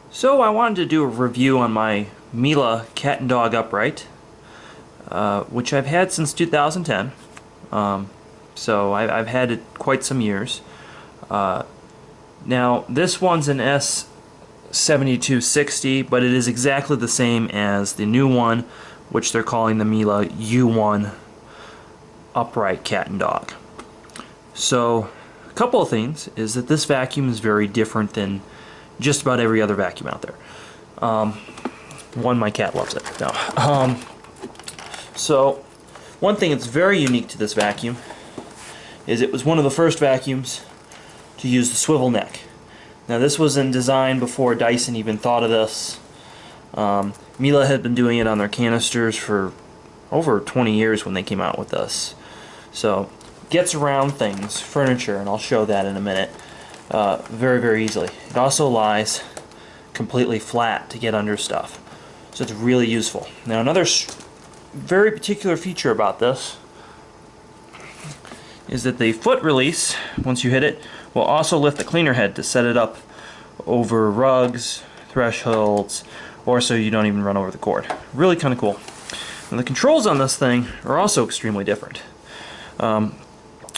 So I wanted to do a review on my Miele Cat Dog upright, which I've had since 2010. So I've had it quite some years. Now this one's an S7260, but it is exactly the same as the new one, which they're calling the Miele U1 upright cat and dog. So a couple of things is that this vacuum is very different than just about every other vacuum out there. One, my cat loves it. No. So one thing that's very unique to this vacuum is it was one of the first vacuums to use the swivel neck. Now this was in design before Dyson even thought of this. Miele had been doing it on their canisters for over 20 years when they came out with this. So gets around things, furniture, and I'll show that in a minute, very, very easily. It also lies completely flat to get under stuff. So it's really useful. Now another very particular feature about this is that the foot release, once you hit it, will also lift the cleaner head to set it up over rugs, thresholds, or so you don't even run over the cord. Really kind of cool. And the controls on this thing are also extremely different.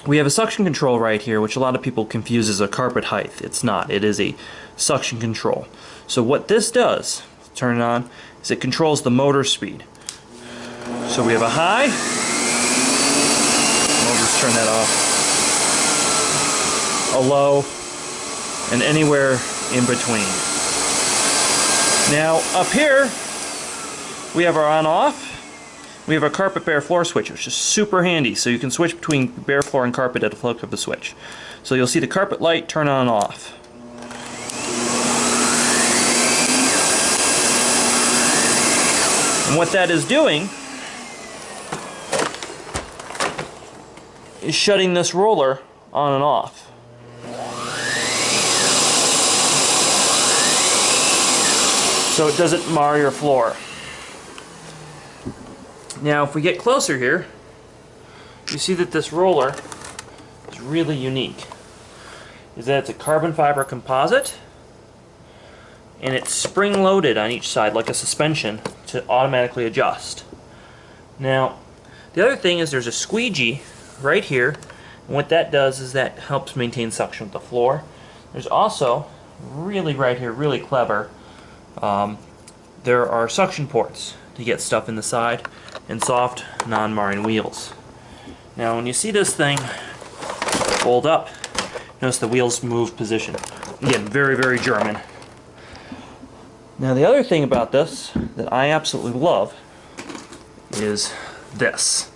We have a suction control right here, which a lot of people confuse as a carpet height. It's not. It is a suction control. So what this does, turn it on, is it controls the motor speed. So we have a high. We'll just turn that off. A low, and anywhere in between. Now up here, we have our on-off. We have a carpet bare floor switch, which is super handy, so you can switch between bare floor and carpet at a flick of the switch. So you'll see the carpet light turn on and off. And what that is doing is shutting this roller on and off. So it doesn't mar your floor. Now if we get closer here, you see that this roller is really unique. Is that it's a carbon fiber composite, and it's spring loaded on each side like a suspension to automatically adjust. Now the other thing is there's a squeegee right here, and what that does is that helps maintain suction with the floor. There's also, really right here, really clever, there are suction ports to get stuff in the side and soft, non-marring wheels. Now when you see this thing fold up, notice the wheels move position. Again, very, very German. Now the other thing about this that I absolutely love is this.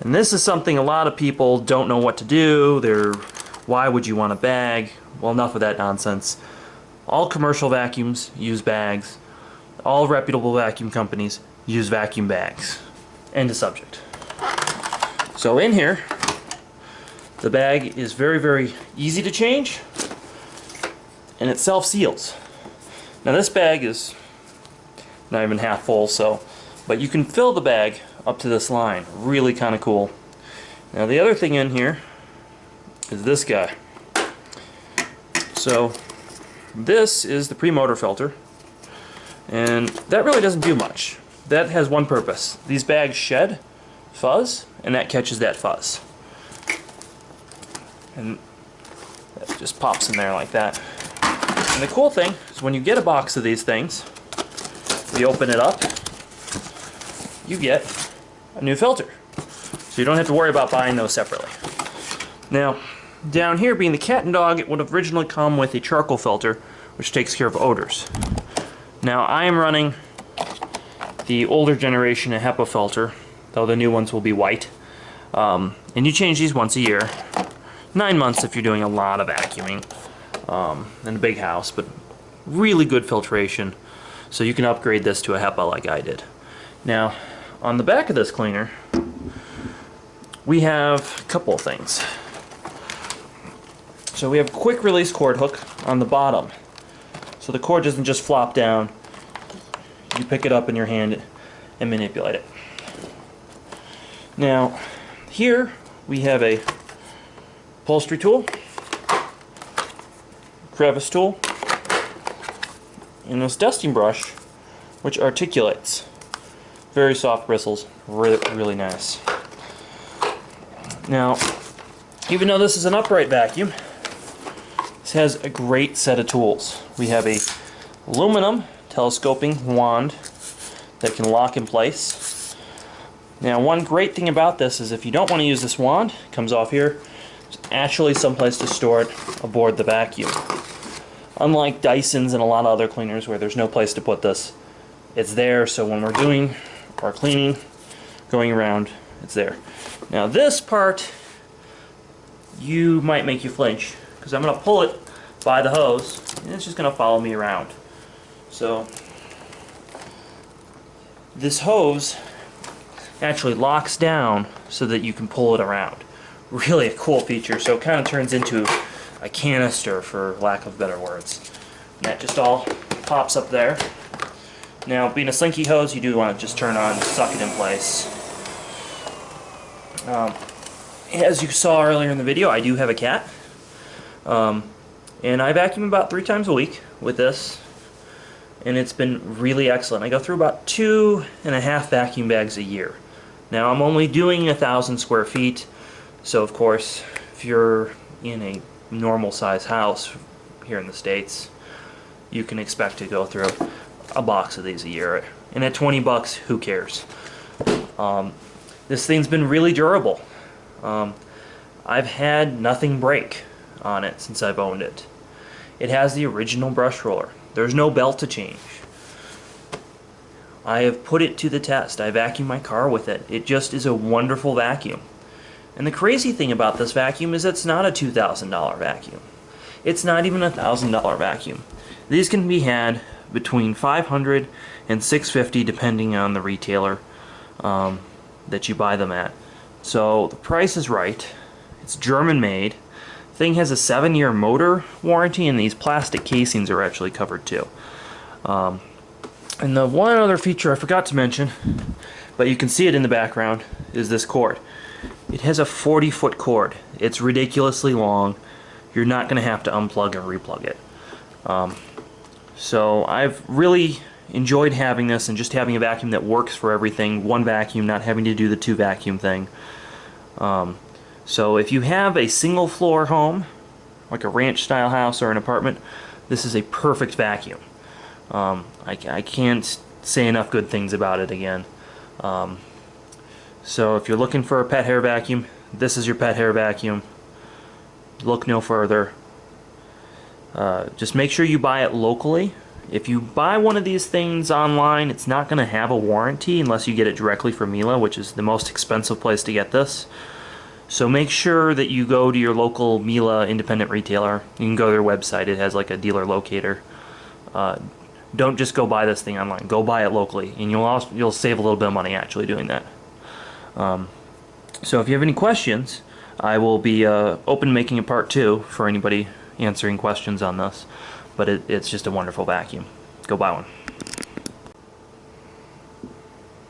And this is something a lot of people don't know what to do. Why would you want a bag? Well, enough of that nonsense. All commercial vacuums use bags. All reputable vacuum companies use vacuum bags. End of subject. So in here, the bag is very, very easy to change, and it self-seals. Now this bag is not even half full, but you can fill the bag up to this line. Really kind of cool. Now the other thing in here is this guy. So this is the Premotor filter, and that really doesn't do much. That has one purpose. These bags shed fuzz, and that catches that fuzz. And that just pops in there like that. And the cool thing is when you get a box of these things, you open it up, you get a new filter. So you don't have to worry about buying those separately. Now, down here, being the Cat and Dog, it would have originally come with a charcoal filter, which takes care of odors. Now, I am running the older generation of HEPA filter, though the new ones will be white. And you change these once a year. 9 months if you're doing a lot of vacuuming in a big house, but really good filtration. So you can upgrade this to a HEPA like I did. Now, on the back of this cleaner, we have a couple of things. So we have a quick release cord hook on the bottom. So the cord doesn't just flop down. You pick it up in your hand and manipulate it. Now, here we have a upholstery tool, crevice tool, and this dusting brush, which articulates. Very soft bristles, really nice. Now, even though this is an upright vacuum, this has a great set of tools. We have a aluminum telescoping wand that can lock in place. Now, one great thing about this is if you don't want to use this wand, it comes off here, there's actually someplace to store it aboard the vacuum. Unlike Dyson's and a lot of other cleaners where there's no place to put this, it's there, so when we're doing our cleaning, going around, it's there. Now this part, you might make you flinch, because I'm going to pull it by the hose, and it's just going to follow me around. So this hose actually locks down so that you can pull it around. Really a cool feature, so it kind of turns into a canister, for lack of better words. And that just all pops up there. Now, being a slinky hose, you do want to just turn on, suck it in place. As you saw earlier in the video, I do have a cat. And I vacuum about 3 times a week with this. And it's been really excellent. I go through about 2.5 vacuum bags a year. Now, I'm only doing 1,000 square feet. So, of course, if you're in a normal size house here in the States, you can expect to go through a box of these a year. And at 20 bucks, who cares? This thing's been really durable. I've had nothing break on it since I've owned it. It has the original brush roller. There's no belt to change. I have put it to the test. I vacuum my car with it. It just is a wonderful vacuum. And the crazy thing about this vacuum is it's not a $2,000 vacuum. It's not even a $1,000 vacuum. These can be had between $500 and $650 depending on the retailer that you buy them at. So the price is right. It's German made. The thing has a 7-year motor warranty, and these plastic casings are actually covered too. And the one other feature I forgot to mention, but you can see it in the background, is this cord. It has a 40-foot cord. It's ridiculously long. You're not going to have to unplug and replug it. So I've really enjoyed having this and just having a vacuum that works for everything. One vacuum, not having to do the 2 vacuum thing. So if you have a single floor home, like a ranch style house or an apartment, this is a perfect vacuum. I can't say enough good things about it again. So if you're looking for a pet hair vacuum, this is your pet hair vacuum. Look no further. Just make sure you buy it locally. If you buy one of these things online, it's not going to have a warranty unless you get it directly from Miele, which is the most expensive place to get this. So make sure that you go to your local Miele independent retailer. You can go to their website. It has like a dealer locator. Don't just go buy this thing online. Go buy it locally, and you'll save a little bit of money actually doing that. So if you have any questions, I will be open making a part 2 for anybody answering questions on this. But it's just a wonderful vacuum. Go buy one.